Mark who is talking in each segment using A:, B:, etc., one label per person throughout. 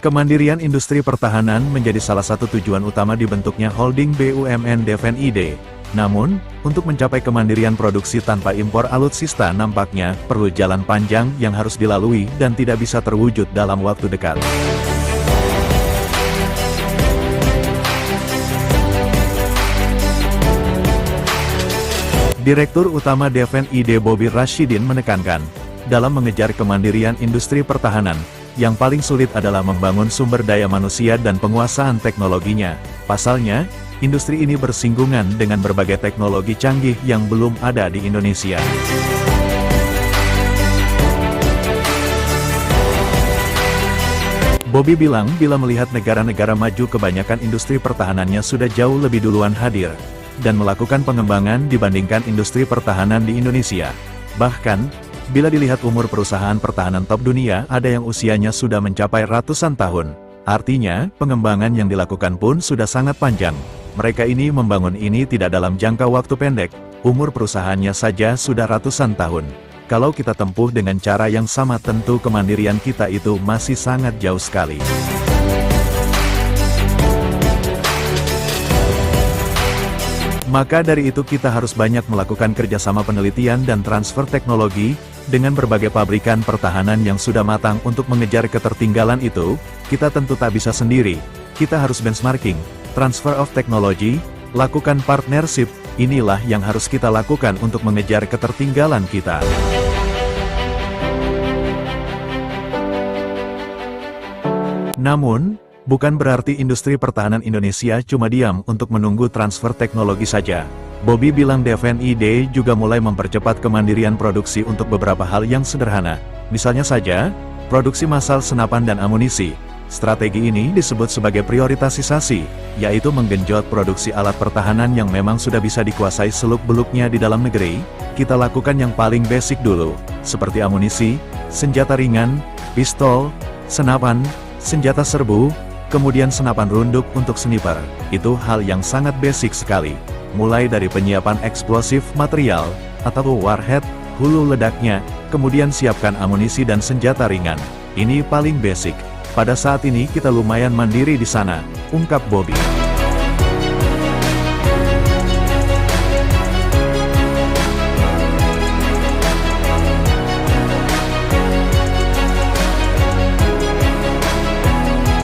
A: Kemandirian industri pertahanan menjadi salah satu tujuan utama dibentuknya holding BUMN Defense ID. Namun, untuk mencapai kemandirian produksi tanpa impor alutsista nampaknya perlu jalan panjang yang harus dilalui dan tidak bisa terwujud dalam waktu dekat. Direktur Utama Defense ID Bobi Rashidin menekankan, dalam mengejar kemandirian industri pertahanan, yang paling sulit adalah membangun sumber daya manusia dan penguasaan teknologinya. Pasalnya, industri ini bersinggungan dengan berbagai teknologi canggih yang belum ada di Indonesia. Bobi bilang bila melihat negara-negara maju kebanyakan industri pertahanannya sudah jauh lebih duluan hadir dan melakukan pengembangan dibandingkan industri pertahanan di Indonesia. Bahkan, bila dilihat umur perusahaan pertahanan top dunia ada yang usianya sudah mencapai ratusan tahun. Artinya, pengembangan yang dilakukan pun sudah sangat panjang. Mereka ini membangun ini tidak dalam jangka waktu pendek, umur perusahaannya saja sudah ratusan tahun. Kalau kita tempuh dengan cara yang sama tentu kemandirian kita itu masih sangat jauh sekali. Maka dari itu kita harus banyak melakukan kerjasama penelitian dan transfer teknologi, dengan berbagai pabrikan pertahanan yang sudah matang untuk mengejar ketertinggalan itu, kita tentu tak bisa sendiri, kita harus benchmarking, transfer of technology, lakukan partnership, inilah yang harus kita lakukan untuk mengejar ketertinggalan kita. Namun, bukan berarti industri pertahanan Indonesia cuma diam untuk menunggu transfer teknologi saja. Bobi bilang Defense ID juga mulai mempercepat kemandirian produksi untuk beberapa hal yang sederhana. Misalnya saja, produksi massal senapan dan amunisi. Strategi ini disebut sebagai prioritasisasi, yaitu menggenjot produksi alat pertahanan yang memang sudah bisa dikuasai seluk-beluknya di dalam negeri. Kita lakukan yang paling basic dulu, seperti amunisi, senjata ringan, pistol, senapan, senjata serbu, kemudian senapan runduk untuk sniper. Itu hal yang sangat basic sekali. Mulai dari penyiapan eksplosif material, atau warhead, hulu ledaknya, kemudian siapkan amunisi dan senjata ringan. Ini paling basic. Pada saat ini kita lumayan mandiri di sana, ungkap Bobi.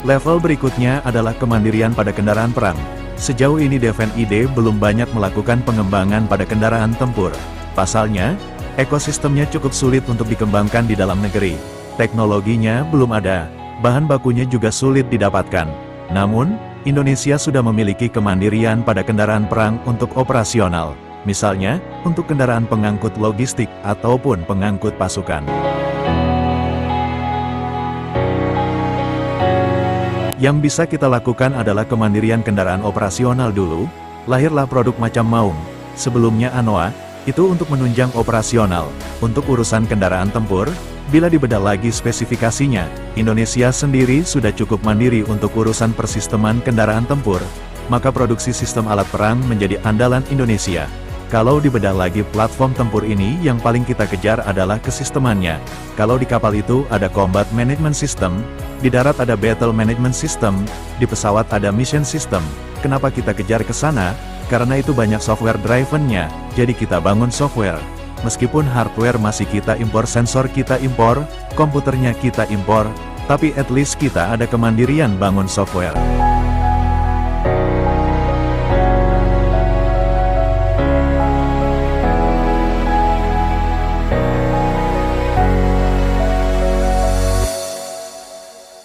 A: Level berikutnya adalah kemandirian pada kendaraan perang. Sejauh ini Defense ID belum banyak melakukan pengembangan pada kendaraan tempur. Pasalnya, ekosistemnya cukup sulit untuk dikembangkan di dalam negeri. Teknologinya belum ada, bahan bakunya juga sulit didapatkan. Namun, Indonesia sudah memiliki kemandirian pada kendaraan perang untuk operasional. Misalnya, untuk kendaraan pengangkut logistik ataupun pengangkut pasukan. Yang bisa kita lakukan adalah kemandirian kendaraan operasional dulu. Lahirlah produk macam Maung, sebelumnya Anoa, itu untuk menunjang operasional. Untuk urusan kendaraan tempur, bila dibedah lagi spesifikasinya, Indonesia sendiri sudah cukup mandiri untuk urusan persisteman kendaraan tempur, maka produksi sistem alat perang menjadi andalan Indonesia. Kalau dibedah lagi platform tempur ini yang paling kita kejar adalah kesistemannya. Kalau di kapal itu ada Combat Management System, di darat ada Battle Management System, di pesawat ada Mission System. Kenapa kita kejar ke sana? Karena itu banyak software driven-nya, jadi kita bangun software. Meskipun hardware masih kita impor, sensor kita impor, komputernya kita impor, tapi at least kita ada kemandirian bangun software.